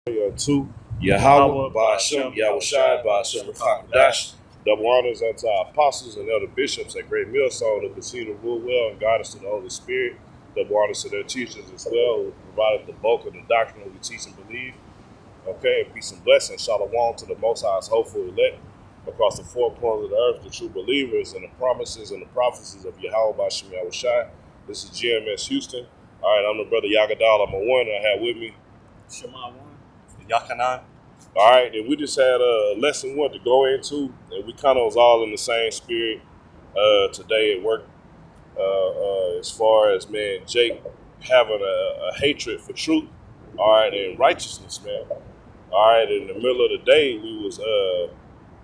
To Yahweh, Ba'ashem, Yahushai, Ba'ashem, Dash. Double honors unto our apostles and elder bishops at Great Millstone who continue to rule well and guide us to the Holy Spirit. Double honors to their teachers as well, who provided the bulk of the doctrine that we teach and believe. Okay, and peace and blessings. Shalom to the Most High's hopeful elect across the four corners of the earth, the true believers and the promises and the prophecies of Yahweh, Ba'ashem, Yahushai. This is GMS Houston. All right, I'm the brother Yagadal. I'm a one. I have with me Shema one. Yakanan. all right, and we just had a lesson one to go into, and we kind of was all in the same spirit today at work. As far as man, Jake having a hatred for truth, all right, and righteousness, man. All right, in the middle of the day, we was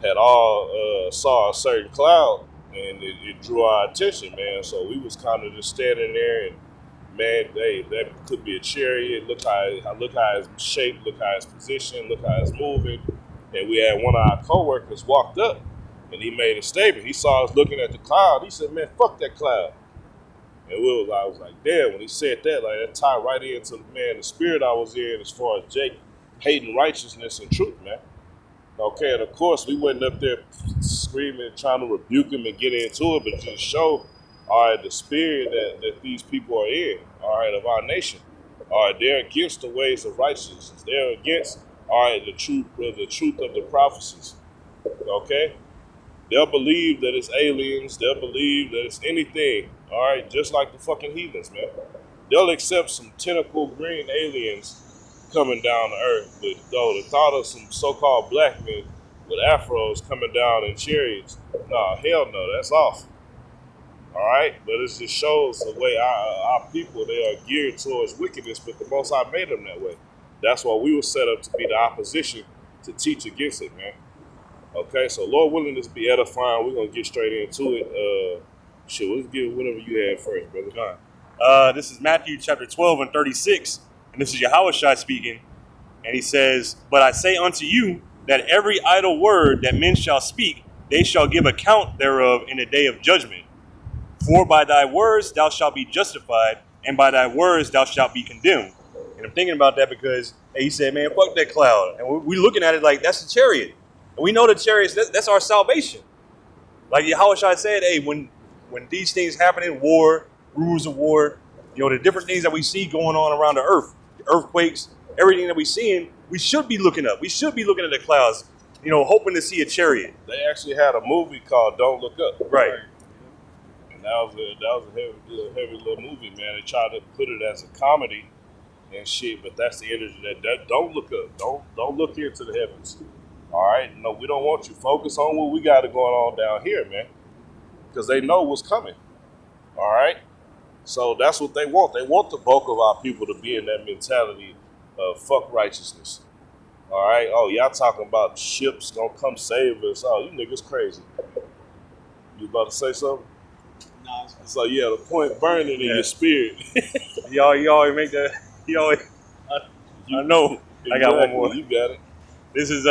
had all saw a certain cloud, and it drew our attention, man. So we was kind of just standing there and. Man, hey, that could be a chariot. Look how it's shaped. Look how it's positioned. Look how it's moving. And we had one of our coworkers walked up, and he made a statement. He saw us looking at the cloud. He said, "Man, fuck that cloud." And I was like, "Damn!" When he said that, like that tied right into the spirit I was in as far as Jake hating righteousness and truth, man. Okay, and of course we wasn't up there screaming, trying to rebuke him and get into it, but just show. All right, the spirit that these people are in, all right, of our nation, all right, they're against the ways of righteousness. They're against, all right, the truth of the prophecies. Okay, they'll believe that it's aliens. They'll believe that it's anything. All right, just like the fucking heathens, man. They'll accept some tentacle green aliens coming down to earth, but though the thought of some so-called black men with afros coming down in chariots, nah, hell no, that's off. All right, but it just shows the way our people, they are geared towards wickedness, but the Most High made them that way. That's why we were set up to be the opposition to teach against it, man. Okay, so Lord willing, this be edifying. We're gonna get straight into it. Let's get whatever you had first, brother. This is Matthew chapter 12 and 36, and this is Yahushua speaking, and he says, "But I say unto you that every idle word that men shall speak, they shall give account thereof in the day of judgment. For by thy words thou shalt be justified, and by thy words thou shalt be condemned." And I'm thinking about that because he said, man, fuck that cloud. And we're looking at it like that's the chariot. And we know the chariots, that's our salvation. Like Yahushua said, hey, when these things happen in war, rumors of war, the different things that we see going on around the earth, the earthquakes, everything that we're seeing, we should be looking up. We should be looking at the clouds, hoping to see a chariot. They actually had a movie called Don't Look Up. Right. That was a heavy little movie, man. They tried to put it as a comedy and shit, but that's the energy that don't look up. Don't look into the heavens. All right? No, we don't want you. Focus on what we got going on down here, man. Because they know what's coming. All right? So that's what they want. They want the bulk of our people to be in that mentality of fuck righteousness. All right? Oh, y'all talking about ships gonna come save us. Oh, you niggas crazy. You about to say something? So yeah, the point burning in your spirit. You always make that. I know. Exactly. I got one more. You got it. This is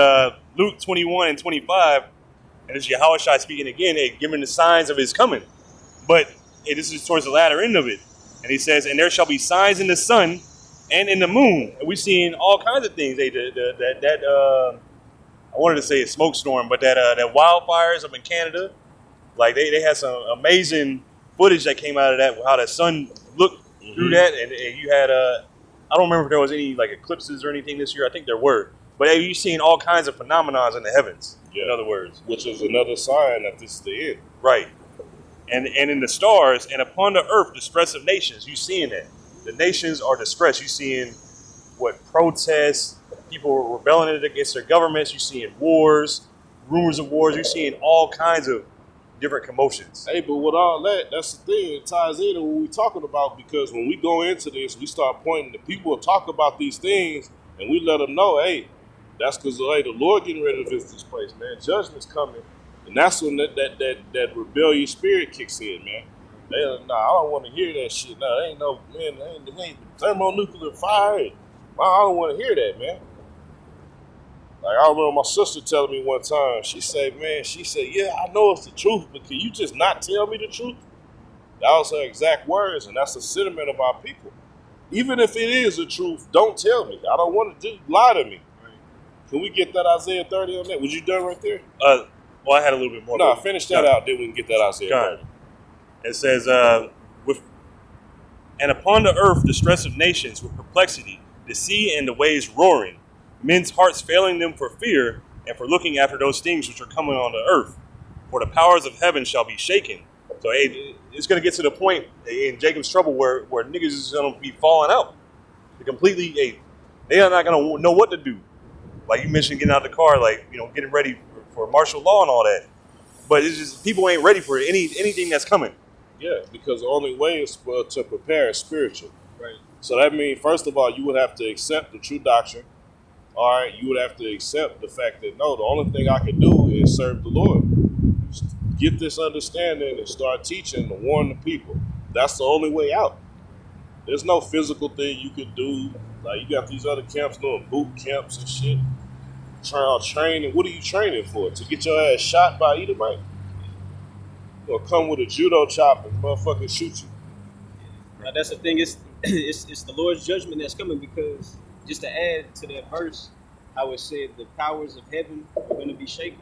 Luke 21 and 25, and it's Yahushua speaking again, giving the signs of his coming. But this is towards the latter end of it, and he says, "And there shall be signs in the sun and in the moon." And we're seeing all kinds of things. I wanted to say a smoke storm, but that wildfires up in Canada, like they had some amazing footage that came out of that, how the sun looked through that, and you had I don't remember if there was any like eclipses or anything this year. I think there were, but you've seen all kinds of phenomena in the heavens. Yeah. In other words, which is another sign that this is the end. Right, and in the stars and upon the earth, distress of nations. You seeing that the nations are distressed. You seeing what protests, people rebelling against their governments. You seeing wars, rumors of wars. You seeing all kinds of different commotions. Hey, but with all that, that's the thing. It ties into what we're talking about, because when we go into this, we start pointing to people who talk about these things, and we let them know, hey, that's because the Lord getting ready to visit this place, man. Judgment's coming, and that's when that rebellious spirit kicks in, man. I don't want to hear that shit. No, ain't no man. Ain't thermonuclear fire. I don't want to hear that, man. Like, I remember my sister telling me one time, she said, yeah, I know it's the truth, but can you just not tell me the truth? That was her exact words, and that's the sentiment of our people. Even if it is the truth, don't tell me. I don't want to lie to me. Can we get that Isaiah 30 on that? Was you done right there? Well, I had a little bit more. No, finish that out, then we can get that Isaiah 30. It says, and upon the earth distress of nations with perplexity, the sea and the waves roaring, men's hearts failing them for fear and for looking after those things which are coming on the earth. For the powers of heaven shall be shaken. So it's going to get to the point in Jacob's trouble where niggas is going to be falling out. They are not going to know what to do. Like you mentioned, getting out of the car, like, getting ready for martial law and all that. But it's just people ain't ready for anything that's coming. Yeah, because the only way is to prepare is spiritual. Right. So that means, first of all, you would have to accept the true doctrine. All right, you would have to accept the fact that, no, the only thing I can do is serve the Lord. Get this understanding and start teaching and warn the people. That's the only way out. There's no physical thing you can do. Like, you got these other camps doing boot camps and shit. Training. What are you training for? To get your ass shot by Edomite? Or come with a judo chop and motherfucking shoot you? Now, that's the thing. It's the Lord's judgment that's coming, because just to add to that verse, how it said the powers of heaven are going to be shaken.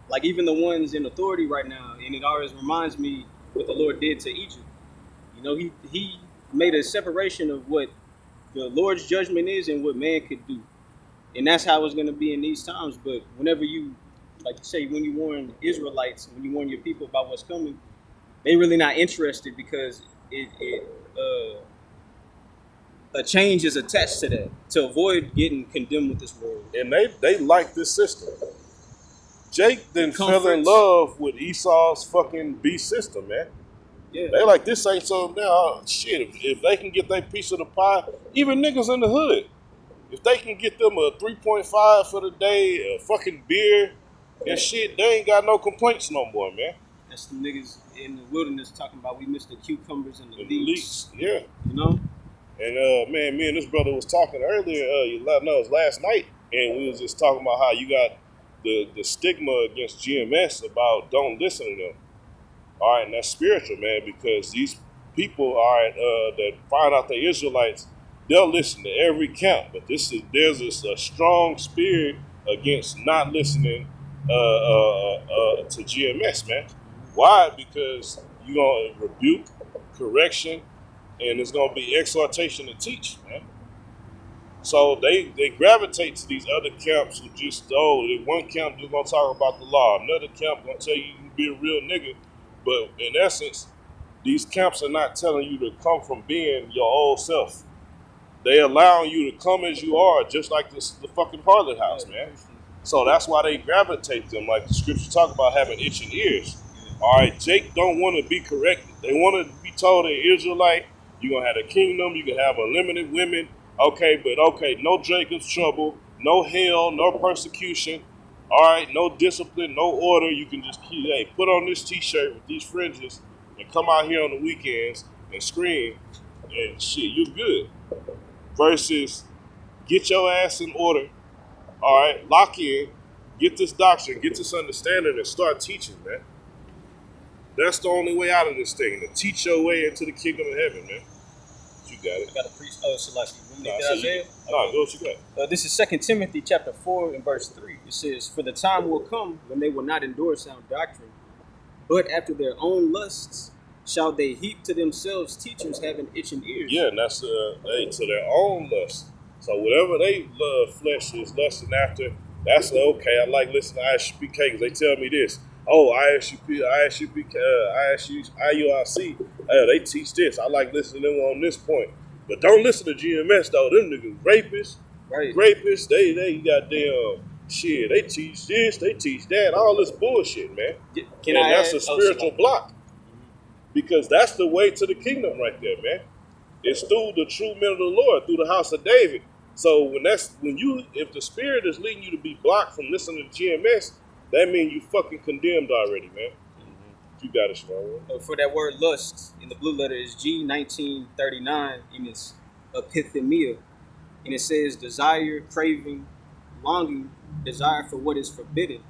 Like even the ones in authority right now, and it always reminds me what the Lord did to Egypt. He made a separation of what the Lord's judgment is and what man could do. And that's how it's going to be in these times. But whenever you, like you say, when you warn Israelites, when you warn your people about what's coming, they really not interested, because a change is attached to that, to avoid getting condemned with this world. And they like this system. Jake then fell in love with Esau's fucking beast system, man. Yeah. They like, this ain't so now. Shit, if they can get their piece of the pie, even niggas in the hood, if they can get them a 3.5 for the day, a fucking beer and shit, they ain't got no complaints no more, man. That's the niggas in the wilderness talking about we missed the cucumbers and the leeks. Yeah. And man, me and this brother was talking earlier, it was last night, and we was just talking about how you got the stigma against GMS about don't listen to them. All right, and that's spiritual, man, because these people, all right, that find out they're Israelites, they'll listen to every count. But there's a strong spirit against not listening to GMS, man. Why? Because you're going to rebuke, correction, and it's going to be exhortation to teach, man. So they gravitate to these other camps who just, one camp just going to talk about the law. Another camp going to tell you can be a real nigga. But in essence, these camps are not telling you to come from being your old self. They allowing you to come as you are, just like the fucking harlot house, man. So that's why they gravitate them, like the scripture talk about having itching ears. All right, Jake don't want to be corrected. They want to be told they're Israelite. You're going to have a kingdom. You can have unlimited women. Okay, no Jacob's trouble, no hell, no persecution. All right, no discipline, no order. You can just put on this t-shirt with these fringes and come out here on the weekends and scream and shit, you're good. Versus get your ass in order. All right, lock in, get this doctrine, get this understanding, and start teaching, man. That's the only way out of this thing, to teach your way into the kingdom of heaven, man. You got it. I got a priest. Salaki. Isaiah? No, go what you got. This is 2 Timothy chapter 4 and verse 3. It says, "For the time will come when they will not endure sound doctrine, but after their own lusts shall they heap to themselves teachers having itching ears." Yeah, and that's to their own lust. So whatever they love, flesh is lusting after, that's okay. I like listening to ISUPK because they tell me this. Oh, IUIC, they teach this. I like listening to them on this point. But don't listen to GMS, though. Them niggas rapists. Right. Rapists, they goddamn shit. They teach this, they teach that, all this bullshit, man. That's a spiritual block. Because that's the way to the kingdom right there, man. It's through the true men of the Lord, through the house of David. So if the spirit is leading you to be blocked from listening to GMS, that means you fucking condemned already, man. You got it, Shimon. For that word lust, in the blue letter is G1939, and it's epithemia. And it says desire, craving, longing, desire for what is forbidden.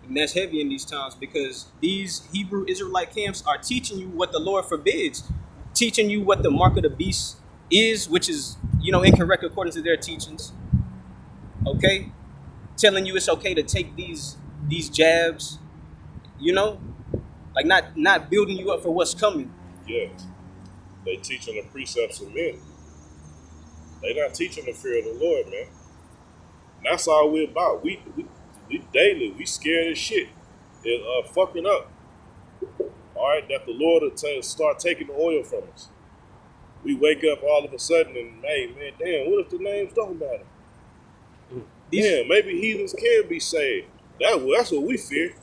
And that's heavy in these times, because these Hebrew Israelite camps are teaching you what the Lord forbids, teaching you what the mark of the beast is, which is, incorrect according to their teachings. Okay, telling you it's okay to take these jabs, like not building you up for what's coming. Yeah. They teaching the precepts of men. They not teaching the fear of the Lord, man. And that's all we're about. We daily, we scared as shit. It fucking up. All right, that the Lord will start taking the oil from us. We wake up all of a sudden and, hey, man, damn, what if the names don't matter? Yeah, maybe heathens can be saved. That's what we fear.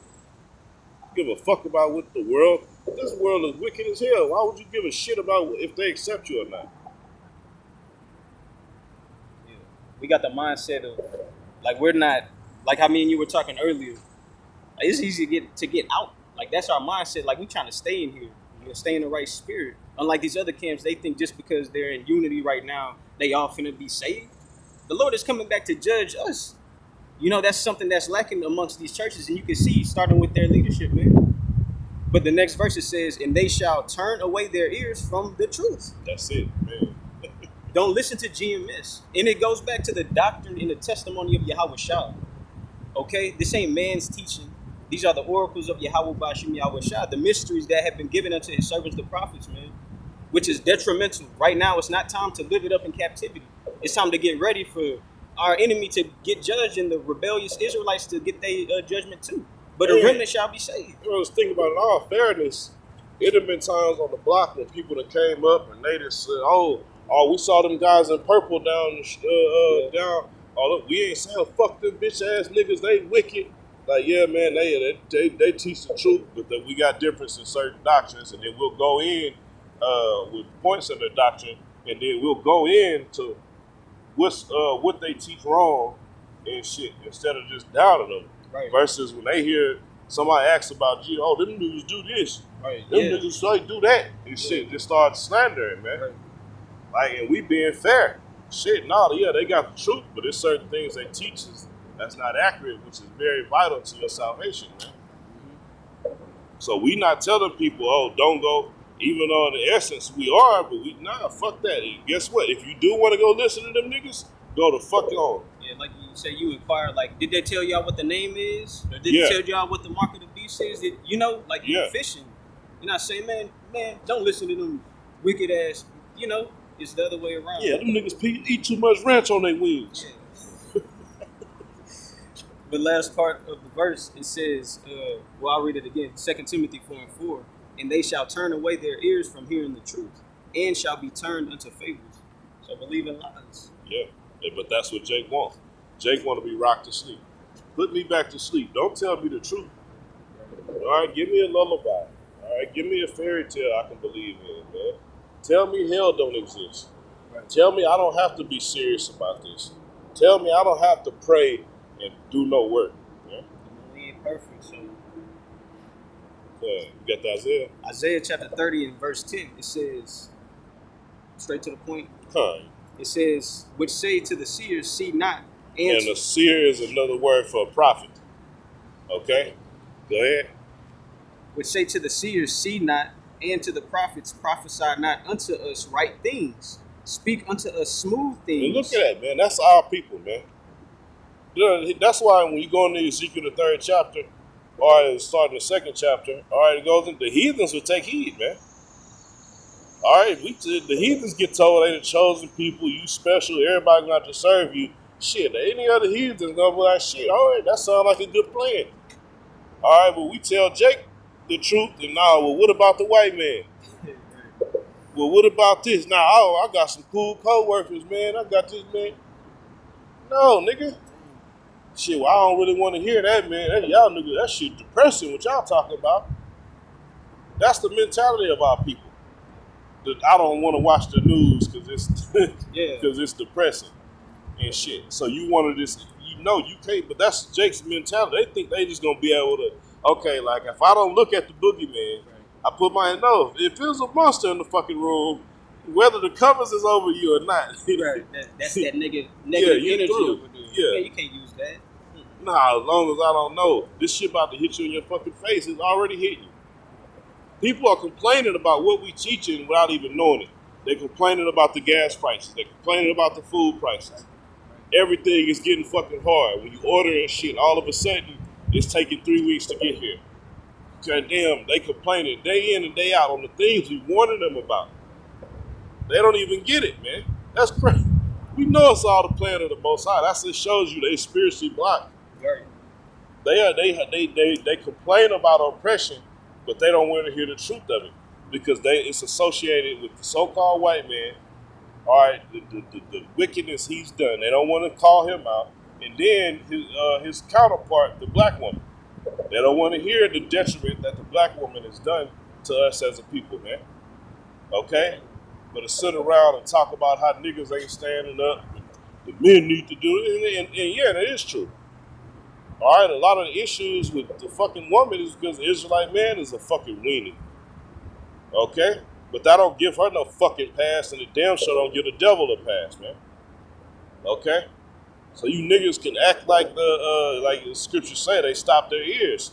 Give a fuck about what the world. This world is wicked as hell. Why would you give a shit about if they accept you or not? Yeah. We got the mindset of like we're not like how me and you were talking earlier. Like, it's easy to get out. Like that's our mindset. Like we trying to stay in here, stay in the right spirit. Unlike these other camps, they think just because they're in unity right now, they all finna be saved. The Lord is coming back to judge us. That's something that's lacking amongst these churches, and you can see starting with their leadership, man. But the next verse it says, and they shall turn away their ears from the truth. That's it, man. Don't listen to GMS. And it goes back to the doctrine and the testimony of Yahweh Shah. Okay? This ain't man's teaching. These are the oracles of Yahweh Bashim Yahweh Shah, the mysteries that have been given unto his servants, the prophets, man, which is detrimental. Right now, it's not time to live it up in captivity. It's time to get ready for our enemy to get judged and the rebellious Israelites to get their judgment too. But a remnant shall be saved. Let's think about it. In all fairness, it have been times on the block when people that came up and they just said, "Oh, we saw them guys in purple down. Oh, look, we ain't saying fuck them bitch ass niggas. They wicked." Like, yeah, man, they teach the truth, but that we got difference in certain doctrines, and then we'll go in with points in the doctrine, and then we'll go into what they teach wrong and shit instead of just doubting them. Right. Versus when they hear somebody ask about you, oh, them niggas do this, right. them niggas like do that, and shit, just start slandering, man. Right. Like, and we being fair. Shit, yeah, they got the truth, but there's certain things they teach us that's not accurate, which is very vital to your salvation, man. Mm-hmm. So we not telling people, oh, don't go, even though in the essence we are, but fuck that. And guess what? If you do want to go listen to them niggas, go the fuck on. Yeah, like you say, you inquire, like, did they tell y'all what the name is? Or did they tell y'all what the mark of the beast is? You fishing. You're not saying, man, don't listen to them wicked ass, it's the other way around. Yeah, them niggas eat too much ranch on their wings. Yeah. The last part of the verse, it says, I'll read it again, 2 Timothy 4:4, and they shall turn away their ears from hearing the truth, and shall be turned unto fables. So believe in lies. Yeah, but that's what Jake wants. Jake want to be rocked to sleep. Put me back to sleep. Don't tell me the truth. All right, give me a lullaby. All right, give me a fairy tale I can believe in, man. Tell me hell don't exist. Right. Tell me I don't have to be serious about this. Tell me I don't have to pray and do no work. Yeah? We ain't perfect, so. You got the Isaiah? Isaiah chapter 30 and verse 10, it says, straight to the point. Huh. It says, which say to the seers, see not. And a seer is another word for a prophet. Okay? Go ahead. Which say to the seers, see not, and to the prophets, prophesy not unto us right things. Speak unto us smooth things. And look at that, man. That's our people, man. That's why when you go into Ezekiel the 3rd chapter, or starting the 2nd chapter, all right, it goes into the heathens will take heed, man. All right, the heathens get told they the chosen people, you special, everybody gonna have to serve you. Shit, any other heathens gonna be like, shit, all right, that sounds like a good plan. All right, but we tell Jake the truth, and what about the white man? Well, what about this? I got some cool co-workers, man. I got this, man. No, nigga. Shit, well, I don't really want to hear that, man. Y'all niggas, that shit depressing, what y'all talking about. That's the mentality of our people. I don't want to watch the news because it's depressing and shit. So you want to just, you can't, but that's Jake's mentality. They think they just going to be able to, okay, like if I don't look at the boogeyman, I put my hand, no, if there's a monster in the fucking room, whether the covers is over you or not. Right. That's that negative energy over there. Yeah. You can't use that. Nah, as long as I don't know. This shit about to hit you in your fucking face. It's already hitting you. People are complaining about what we teaching without even knowing it. They complaining about the gas prices. They complaining about the food prices. Everything is getting fucking hard. When you order and shit, all of a sudden, it's taking 3 weeks to get here. God damn, they complaining day in and day out on the things we warned them about. They don't even get it, man. That's crazy. We know it's all the plan of the Most High. That's what shows you they spiritually blocked. Right. They complain about oppression, but they don't want to hear the truth of it because it's associated with the so-called white man. All right, the wickedness he's done. They don't want to call him out, and then his counterpart, the black woman. They don't want to hear the detriment that the black woman has done to us as a people, man. Okay? But to sit around and talk about how niggas ain't standing up, the men need to do it, and yeah, that is true. All right, a lot of the issues with the fucking woman is because the Israelite man is a fucking weenie. Okay? But that don't give her no fucking pass, and the damn sure don't give the devil a pass, man. Okay? So you niggas can act like the scriptures say, they stop their ears.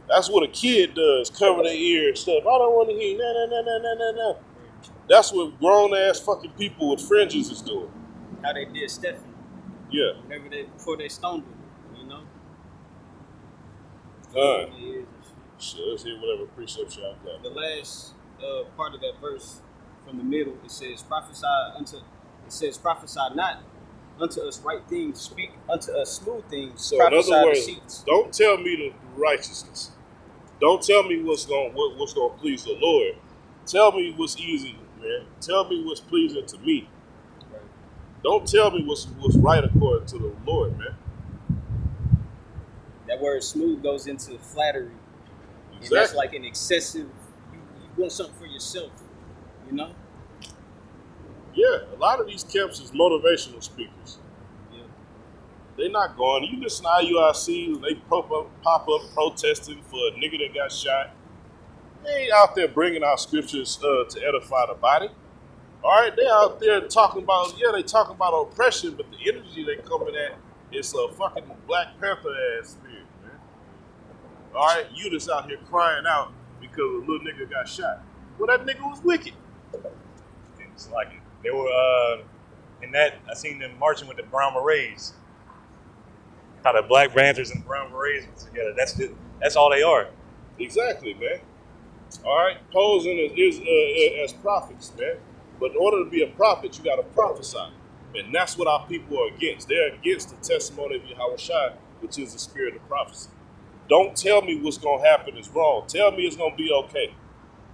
That's what a kid does, cover their ears and stuff. I don't want to hear no. That's what grown ass fucking people with fringes is doing. How they did Stephen. Yeah. Before they stoned him, you know? Sure, let's hear whatever precepts y'all got. The last part of that verse from the middle, it says, prophesy not unto us right things, speak unto us smooth things. So in other words, don't tell me the righteousness. Don't tell me what's gonna please the Lord. Tell me what's easy, man. Tell me what's pleasing to me. Right. Don't tell me what's right according to the Lord, man. That word smooth goes into flattery. Exactly. And that's like an excessive, you want something for yourself, you know? Yeah, a lot of these camps is motivational speakers. Yeah. They're not going. You listen to IUIC, they pop up protesting for a nigga that got shot. They ain't out there bringing out scriptures to edify the body. All right, they out there talking about, they talking about oppression, but the energy they coming at is a fucking Black Panther ass spirit, man. All right, you just out here crying out because a little nigga got shot. Well, that nigga was wicked. It's like they were in that. I seen them marching with the Brown Berets. How the Black Panthers and Brown Berets were together. That's all they are. Exactly, man. All right, posing as prophets, man. But in order to be a prophet, you got to prophesy. And that's what our people are against. They're against the testimony of Yahushua, which is the spirit of prophecy. Don't tell me what's going to happen is wrong. Tell me it's going to be okay.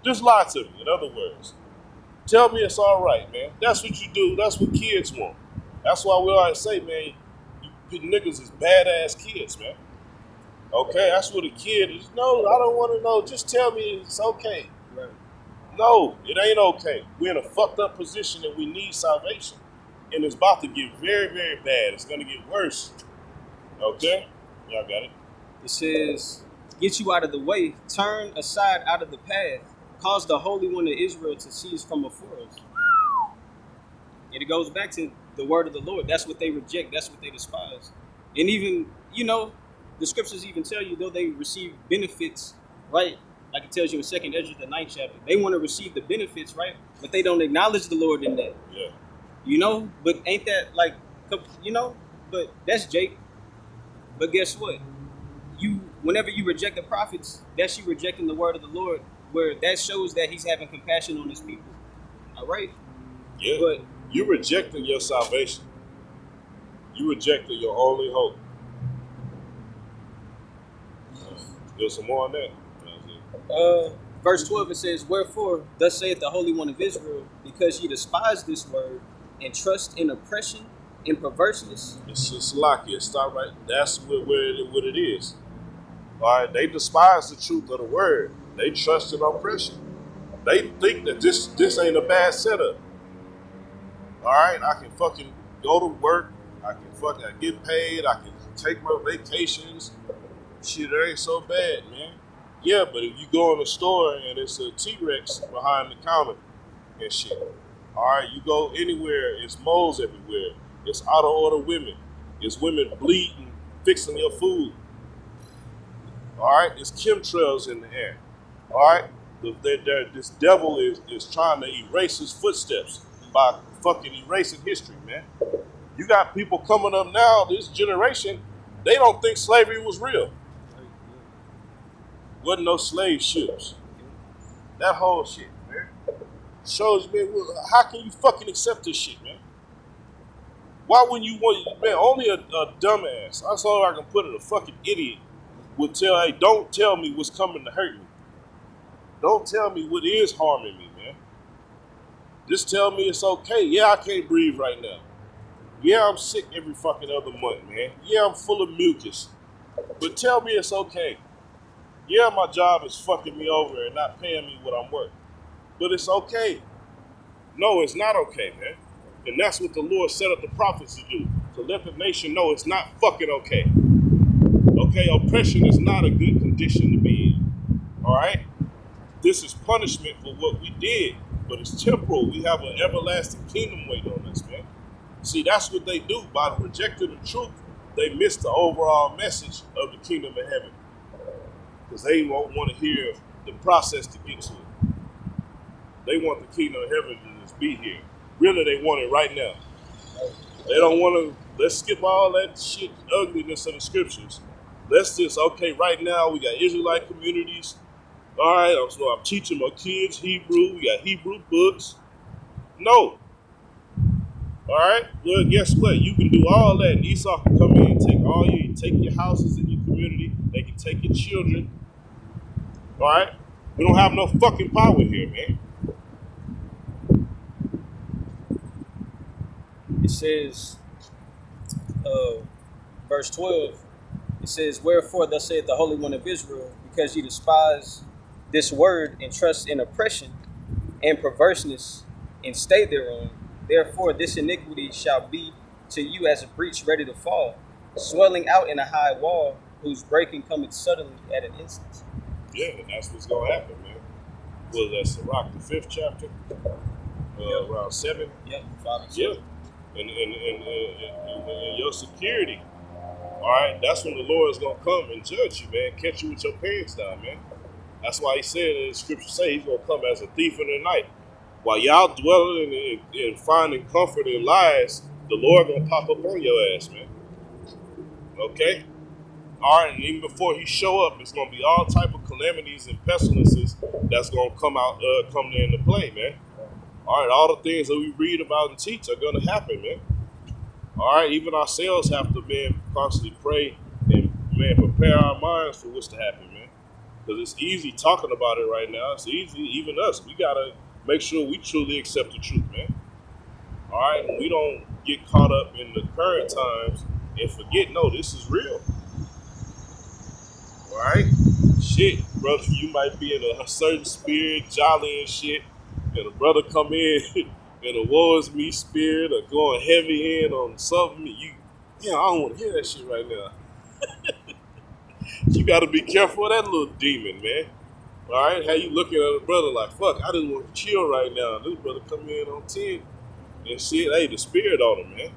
Just lie to me, in other words. Tell me it's all right, man. That's what you do. That's what kids want. That's why we always say, man, you niggas is badass kids, man. Okay, that's what a kid is. No, I don't want to know. Just tell me it's okay. Right. No, it ain't okay. We're in a fucked up position and we need salvation. And it's about to get very, very bad. It's going to get worse. Okay? Y'all got it? It says, get you out of the way, turn aside out of the path, cause the Holy One of Israel to cease from before us. And it goes back to the word of the Lord. That's what they reject. That's what they despise. And even, the scriptures even tell you, though they receive benefits, right? Like it tells you in 2nd Ezra, the 9th chapter. They want to receive the benefits, right? But they don't acknowledge the Lord in that. Yeah. But ain't that like, but that's Jake. But guess what? Whenever you reject the prophets, that's you rejecting the word of the Lord, where that shows that he's having compassion on his people. All right? Yeah. But you rejecting your salvation. You rejecting your only hope. There's some more on that. Verse 12, it says, wherefore, thus saith the Holy One of Israel, because ye despise this word, and trust in oppression and perverseness. It's just lucky. It's not right. That's what it is. All right, they despise the truth of the word. They trust in oppression. They think that this ain't a bad setup. All right, I can fucking go to work. I get paid. I can take my vacations. Shit, it ain't so bad, man. Yeah, but if you go in the store and it's a T-Rex behind the counter and shit. All right, you go anywhere, it's moles everywhere. It's out of order women. It's women bleeding, fixing your food. All right, it's chemtrails in the air. All right, This devil is trying to erase his footsteps by fucking erasing history, man. You got people coming up now, this generation, they don't think slavery was real. Wasn't no slave ships. That whole shit, man. Shows me, how can you fucking accept this shit, man? Why wouldn't you want, man, only a dumbass, that's all I can put it, a fucking idiot would tell, hey, don't tell me what's coming to hurt me. Don't tell me what is harming me, man. Just tell me it's okay. Yeah, I can't breathe right now. Yeah, I'm sick every fucking other month, man. Yeah, I'm full of mucus. But tell me it's okay. Yeah, my job is fucking me over and not paying me what I'm worth. But it's okay. No, it's not okay, man. And that's what the Lord set up the prophets to do. To let the nation know it's not fucking okay. Okay, oppression is not a good condition to be in. All right? This is punishment for what we did, but it's temporal. We have an everlasting kingdom waiting on us, man. See, that's what they do. By rejecting the truth, they miss the overall message of the kingdom of heaven. Because they won't want to hear the process to get to it. They want the kingdom of heaven to just be here. Really, they want it right now. They don't want to, let's skip all that shit, ugliness of the scriptures. Let's just, okay, right now we got Israelite communities. All right, so I'm teaching my kids Hebrew. We got Hebrew books. No. All right, well, guess what? You can do all that. And Esau can come in and take your houses in your community. They can take your children. All right? We don't have no fucking power here, man. It says, verse 12, it says, wherefore thus saith the Holy One of Israel, because ye despise this word and trust in oppression and perverseness and stay thereon, therefore this iniquity shall be to you as a breach ready to fall, swelling out in a high wall, whose breaking cometh suddenly at an instant. Yeah, and that's what's going to happen, man. Was that Sirach, the 5th chapter? Around 7? Yep, 5 and 6. Yeah. And your security, all right, that's when the Lord is going to come and judge you, man. Catch you with your pants down, man. That's why he said in the scripture say he's going to come as a thief in the night. While y'all dwelling and finding comfort in lies, the Lord going to pop up on your ass, man. Okay? All right, and even before he show up, it's going to be all type of calamities and pestilences that's going to come into play, man. All right, all the things that we read about and teach are going to happen, man. All right, even ourselves have to, man, constantly pray and, man, prepare our minds for what's to happen, man. Because it's easy talking about it right now. It's easy, even us. We got to make sure we truly accept the truth, man. All right, and we don't get caught up in the current times and forget, no, this is real. All right? Shit, brother, you might be in a certain spirit, jolly and shit, and a brother come in in a wars me spirit or going heavy in on something, I don't want to hear that shit right now. You got to be careful of that little demon, man. All right? How you looking at a brother like, fuck, I just want to chill right now. This brother come in on 10 and shit, hey, the spirit on him, man.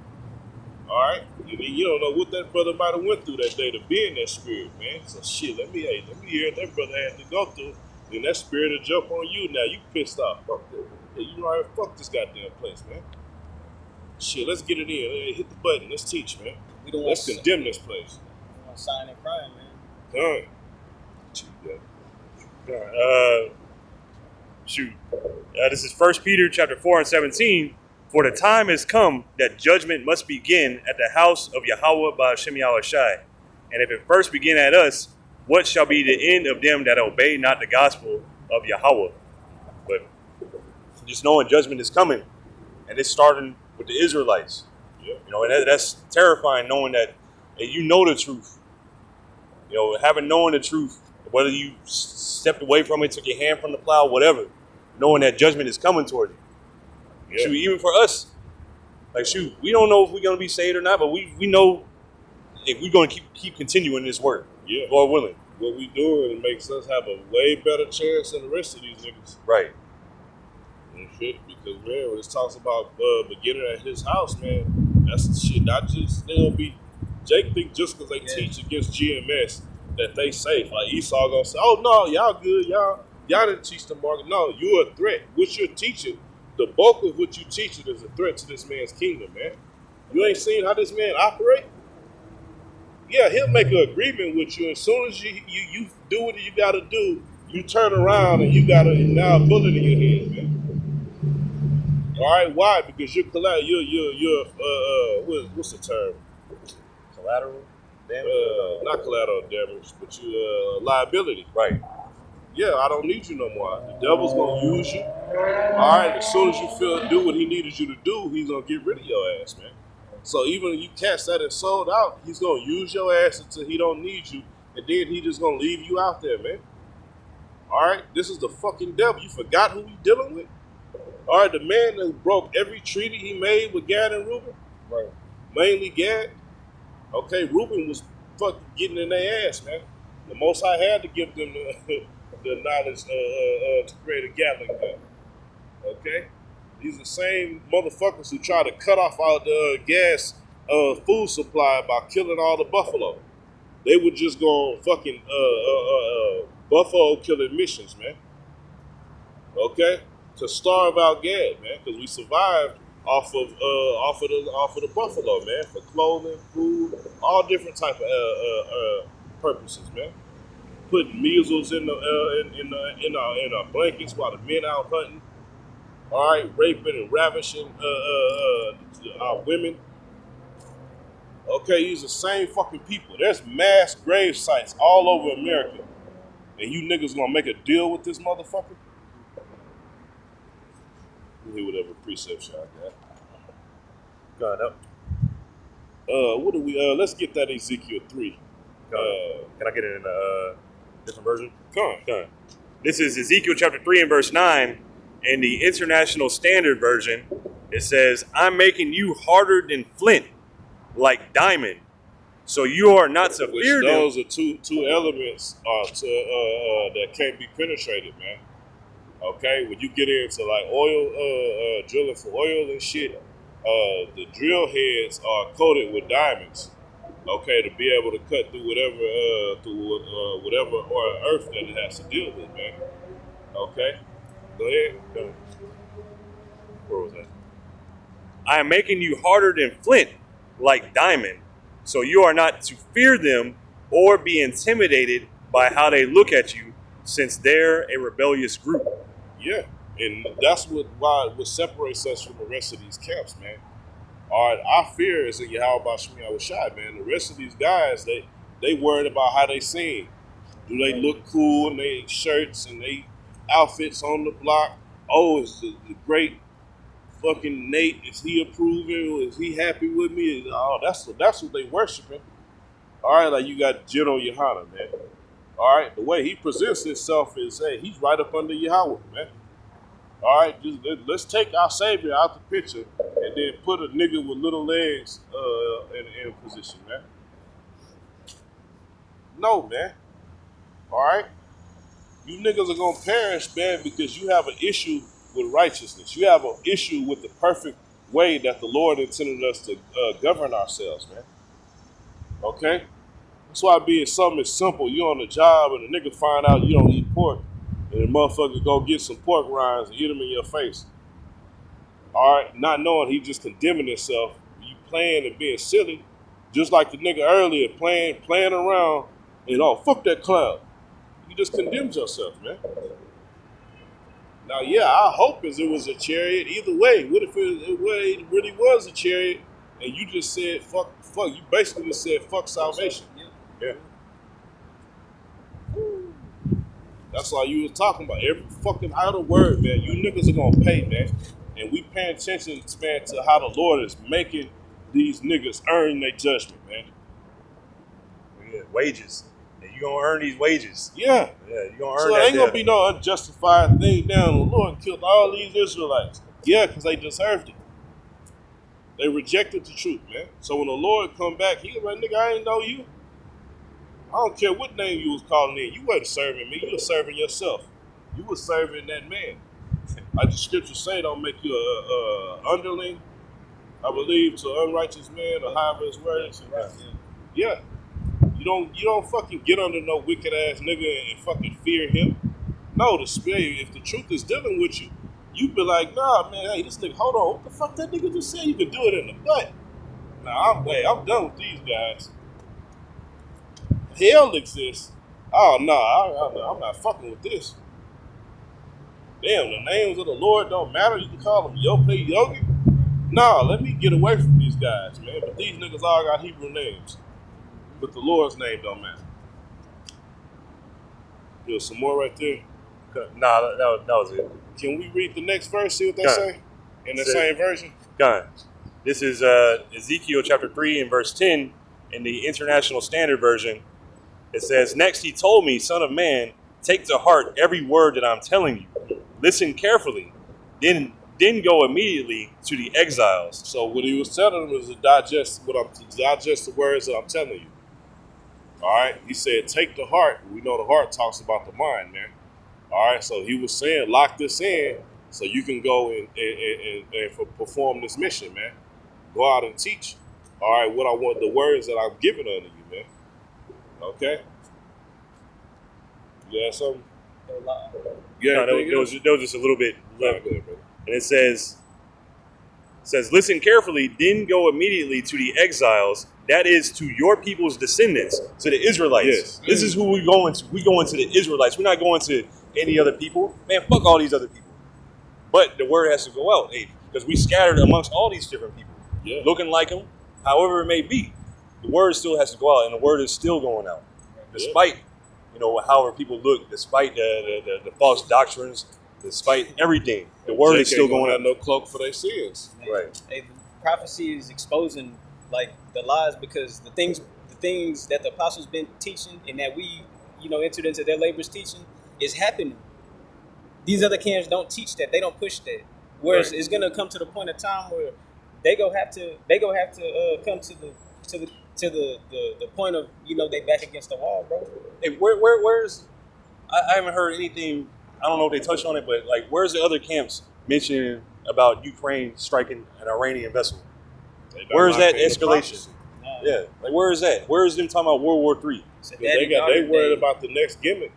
All right? You don't know what that brother might have went through that day to be in that spirit, man. So shit, let me hear what that brother had to go through. Then that spirit will jump on you. Now you pissed off. Fuck that. Yeah, you know, fuck this goddamn place, man. Shit, let's get it in. Hey, hit the button. Let's teach, man. Let's condemn this place. We don't want sign and crime, man. This is 1 Peter chapter 4 and 17. For the time has come that judgment must begin at the house of Yahweh by Hashem Yahushai. And if it first begin at us, what shall be the end of them that obey not the gospel of Yahweh? But just knowing judgment is coming, and it's starting with the Israelites. Yeah. You know, and that's terrifying, knowing that you know the truth. You know, having known the truth, whether you stepped away from it, took your hand from the plow, whatever, knowing that judgment is coming toward you. Yeah. Shoot, even for us, like, we don't know if we're going to be saved or not, but we know if we're going to keep continuing this work. Yeah. Lord willing. What we doing makes us have a way better chance than the rest of these niggas. Right. And shit, because, man, when it talks about beginning at his house, man, that's the shit. Not just, they don't be, Jake think just because they teach against GMS that they safe. Like Esau gonna say, oh, no, y'all good, y'all Y'all didn't teach the market. No, you're a threat. What you're teaching, the bulk of what you teaching is a threat to this man's kingdom, man. You ain't seen how this man operate? Yeah, he'll make an agreement with you. As soon as you do what you got to do, you turn around and you got now a bullet in your head, man. All right, why? Because you're what's the term? Collateral damage? Not collateral damage, but you liability. Right. Yeah, I don't need you no more. The devil's gonna use you. All right, as soon as you do what he needed you to do, he's gonna get rid of your ass, man. So even if you catch that and sold out, he's gonna use your ass until he don't need you, and then he just gonna leave you out there, man. All right, this is the fucking devil. You forgot who we dealing with? All right, the man that broke every treaty he made with Gad and Reuben, Right. mainly Gad. Okay, Reuben was fucking getting in their ass, man. The Most High had to give them the knowledge to create a Gatling gun. Okay, these are the same motherfuckers who try to cut off all the gas food supply by killing all the buffalo. They were just going fucking buffalo killing missions, man. Okay, to starve out Gad, man, because we survived off of the buffalo, man, for clothing, food, all different type of purposes, man. Putting measles in our blankets while the men out hunting. All right, raping and ravishing our women. Okay, these are the same fucking people. There's mass grave sites all over America, and you niggas gonna make a deal with this motherfucker? We'll hear whatever precepts y'all got. Going up. What do we? Let's get that Ezekiel 3. Can I get it in a different version? Come on. Done. This is Ezekiel chapter 3 and verse 9. In the International Standard Version, it says, I'm making you harder than flint, like diamond. So you are not to fear them. Those are two elements that can't be penetrated, man. Okay, when you get into like oil, drilling for oil and shit, the drill heads are coated with diamonds. Okay, to be able to cut through whatever or earth that it has to deal with, man. Okay, go ahead. Where was that? I am making you harder than flint, like diamond. So you are not to fear them or be intimidated by how they look at you, since they're a rebellious group. Yeah, and that's what separates us from the rest of these camps, man. All right, our fear is in Yahweh Bashmi Awashai, man. The rest of these guys, they worried about how they sing. Do they look cool in their shirts and they outfits on the block? Oh, is the great fucking Nate, is he approving? Is he happy with me? Oh, that's what they worshiping. All right, like you got General Yohana, man. All right, the way he presents himself is, hey, he's right up under Yahweh, man. All right, let's take our Savior out the picture and then put a nigga with little legs in position, man. No, man. All right? You niggas are going to perish, man, because you have an issue with righteousness. You have an issue with the perfect way that the Lord intended us to govern ourselves, man. Okay? That's why being something is simple. You're on the job and the nigga find out you don't eat pork, and the motherfucker go get some pork rinds and eat them in your face. All right? Not knowing he just condemning himself. You playing and being silly, just like the nigga earlier playing around and, oh, fuck that cloud. You just condemned yourself, man. Now, yeah, our hope is it was a chariot. Either way, what if it really was a chariot and you just said, fuck, you basically just said, fuck salvation. Yeah. That's all you was talking about. Every fucking idle word, man. You niggas are gonna pay, man. And we paying attention, man, to how the Lord is making these niggas earn their judgment, man. Yeah, wages. And you gonna earn these wages. Yeah. Yeah, you gonna earn So that. there ain't gonna be no unjustified thing down. The Lord killed all these Israelites. Yeah, because they deserved it. They rejected the truth, man. So when the Lord come back, he like, nigga, I ain't know you. I don't care what name you was calling in. You wasn't serving me. You were serving yourself. You were serving that man. Like the scriptures say, don't make you a underling, I believe, to unrighteous man or however his words. Yeah. You don't fucking get under no wicked ass nigga and fucking fear him. No, the spirit. If the truth is dealing with you, you be like, nah, man, hey, this nigga, hold on, what the fuck that nigga just said? You can do it in the butt. Nah, I'm done with these guys. Hell exists. Oh no, I'm not fucking with this. Damn, the names of the Lord don't matter. You can call them Yope Yogi. Nah, let me get away from these guys, man. But these niggas all got Hebrew names. But the Lord's name don't matter. There's some more right there. Nah, that was it. Can we read the next verse, see what they Got say? In the same version? Gone. This is Ezekiel chapter 3 and verse 10 in the International Standard Version. It says, "Next he told me, son of man, take to heart every word that I'm telling you. Listen carefully. Then go immediately to the exiles." So what he was telling them was to digest the words that I'm telling you. All right? He said, take to heart. We know the heart talks about the mind, man. All right? So he was saying, lock this in so you can go and perform this mission, man. Go out and teach. All right, what I want, the words that I'm giving unto you, man. Okay? You got something? Yeah, No, there was just a little bit left. And it says, listen carefully, then go immediately to the exiles, that is to your people's descendants, to the Israelites. Yes. This is who we going to. We going to the Israelites. We're not going to any other people. Man, fuck all these other people. But the word has to go out, because we scattered amongst all these different people, looking like them, however it may be. The word still has to go out, and the word is still going out, despite however people look, despite the false doctrines, despite everything. The word is still going out. No cloak for their sins. Right. Hey, the prophecy is exposing like the lies, because the things that the apostles been teaching and that we entered into their labors teaching is happening. These other camps don't teach that. They don't push that. Whereas it's gonna come to the point of time where they go have to come to the point of they back against the wall, bro. Hey, where's I haven't heard anything. I don't know if they touched on it, but like, where's the other camps mentioning about Ukraine striking an Iranian vessel? Where is that escalation? Yeah, like where is that? Where is them talking about World War III? They worried about the next gimmick.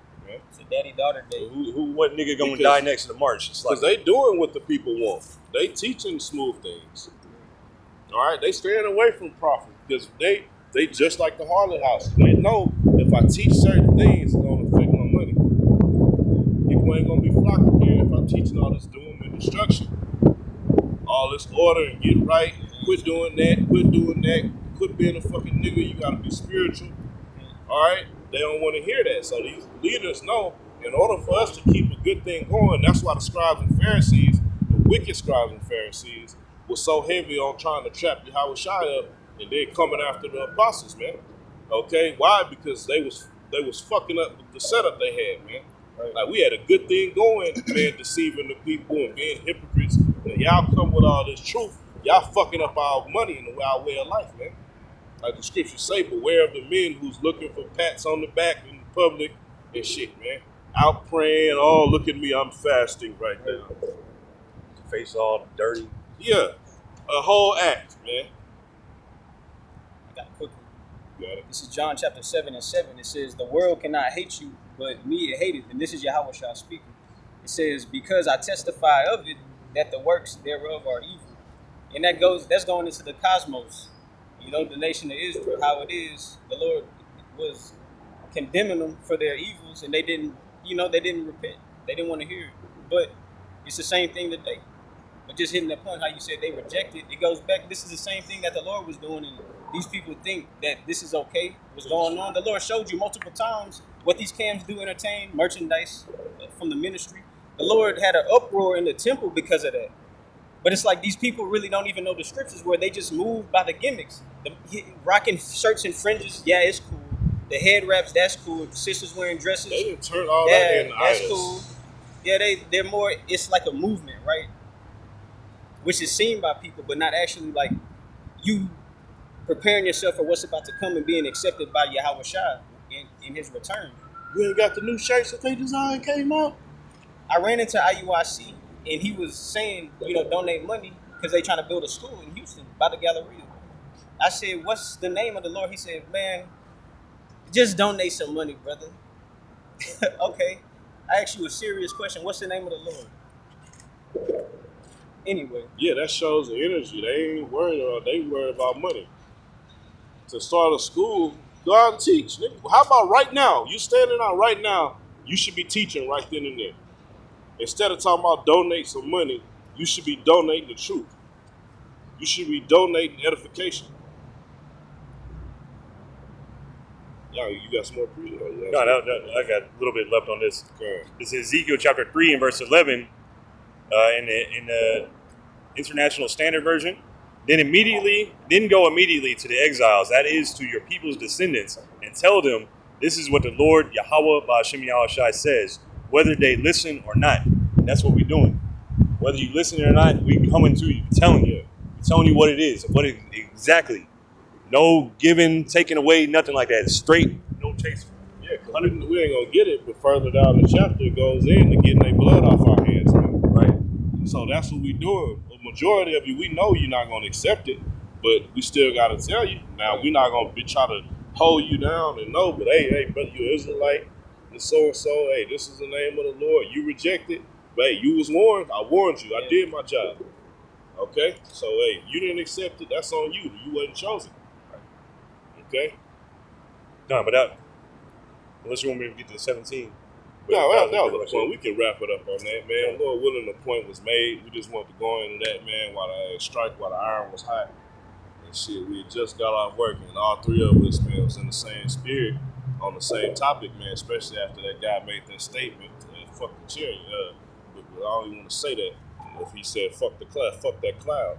It's a daddy-daughter day. What nigga gonna die next in the march? Because they doing what the people want. They teaching smooth things. All right, they staying away from profit because they just like the harlot house. They know if I teach certain things, it's gonna affect my money. People ain't gonna be flocking here if I'm teaching all this doom and destruction, all this order and get right. Quit doing that. Quit doing that. Quit being a fucking nigga. You gotta be spiritual. All right. They don't want to hear that. So these leaders know, in order for us to keep a good thing going, that's why the scribes and Pharisees, the wicked scribes and Pharisees, were so heavy on trying to trap Yahushua up, and they're coming after the apostles, man. Okay? Why? Because they was fucking up the setup they had, man. Right. Like, we had a good thing going, man, deceiving the people and being hypocrites. And y'all come with all this truth, y'all fucking up our money and our way of life, man. Like the scriptures say, beware of the men who's looking for pats on the back in public and shit, man. Out praying, oh, look at me, I'm fasting right now. Face all dirty. Yeah, a whole act, man. I got a quick one. Got it. This is John chapter 7 and 7. It says, the world cannot hate you, but me it hated. And this is Yahushua speaking. It says, because I testify of it, that the works thereof are evil. And that's going into the cosmos. The nation of Israel, how it is, the Lord was condemning them for their evils, and they didn't repent. They didn't want to hear it. But it's the same thing today. But just hitting that point, how you said they rejected, it goes back. This is the same thing that the Lord was doing, and these people think that this is okay, what's going on. The Lord showed you multiple times what these camps do entertain, merchandise from the ministry. The Lord had an uproar in the temple because of that. But it's like these people really don't even know the scriptures, where they just move by the gimmicks. Rocking shirts and fringes, yeah, it's cool. The head wraps, that's cool. Sisters wearing dresses, they didn't turn all that into that's idols. cool. Yeah, they're more. It's like a movement, right? Which is seen by people, but not actually like you preparing yourself for what's about to come and being accepted by Yahushua in His return. You ain't got the new shirts that they designed came out. I ran into IUIC. And he was saying, donate money because they trying to build a school in Houston by the Galleria. I said, what's the name of the Lord? He said, man, just donate some money, brother. Okay. I ask you a serious question. What's the name of the Lord? Anyway. Yeah, that shows the energy. They ain't worried about. They worried about money. To start a school, go out and teach. Nigga, how about right now? You standing out right now. You should be teaching right then and there. Instead of talking about donate some money, you should be donating the truth. You should be donating edification. Yo, you got some more pre? No, I got a little bit left on this. Okay. This is Ezekiel chapter 3 and verse 11 in the International Standard Version. Then go immediately to the exiles, that is to your people's descendants, and tell them, this is what the Lord Yahweh Ba'ashem Yahushai says, whether they listen or not. That's what we're doing. Whether you listen or not, we coming to you, telling you what it is, exactly. No giving, taking away, nothing like that. It's straight, no chaser. Yeah, because we ain't gonna get it, but further down the chapter it goes in to getting their blood off our hands, man. Right. So that's what we doing. A majority of you, we know you're not gonna accept it, but we still gotta tell you. Now we're not gonna be trying to hold you down and know, but hey, brother, you Israelite, and so, hey, this is the name of the Lord. You rejected, but hey, you was warned. I warned you. I did my job. Okay, so hey, you didn't accept it. That's on you. You wasn't chosen. Okay. No, but that, unless you want me to get to 17. No, that was a point. We can wrap it up on that, man. Lord willing, the point was made. We just wanted to go into that, man, while the iron was hot. And shit, we had just got off work, and all three of us, man, was in the same spirit on the same topic, man, especially after that guy made that statement, fuck the cherry. But I don't even want to say that. If he said, fuck that cloud.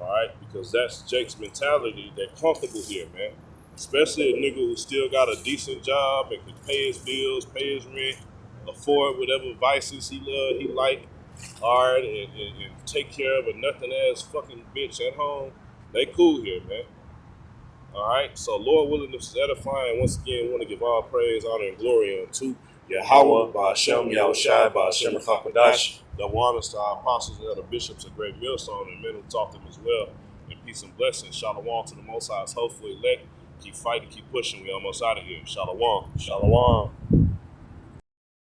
All right? Because that's Jake's mentality. They're comfortable here, man. Especially a nigga who still got a decent job and can pay his bills, pay his rent, afford whatever vices he like, all right, and take care of a nothing-ass fucking bitch at home. They cool here, man. All right? So, Lord willing, this is edifying. Once again, want to give all praise, honor, and glory unto Yahweh, Ba'ashem, Yahushai, Ba'ashem, Chakadash. The honors to our apostles and other bishops of Great Millstone and men who taught them as well. And peace and blessings. Shalom to the Most High's hopefully elect. Keep fighting, keep pushing. We almost out of here. Shalom. Shalom.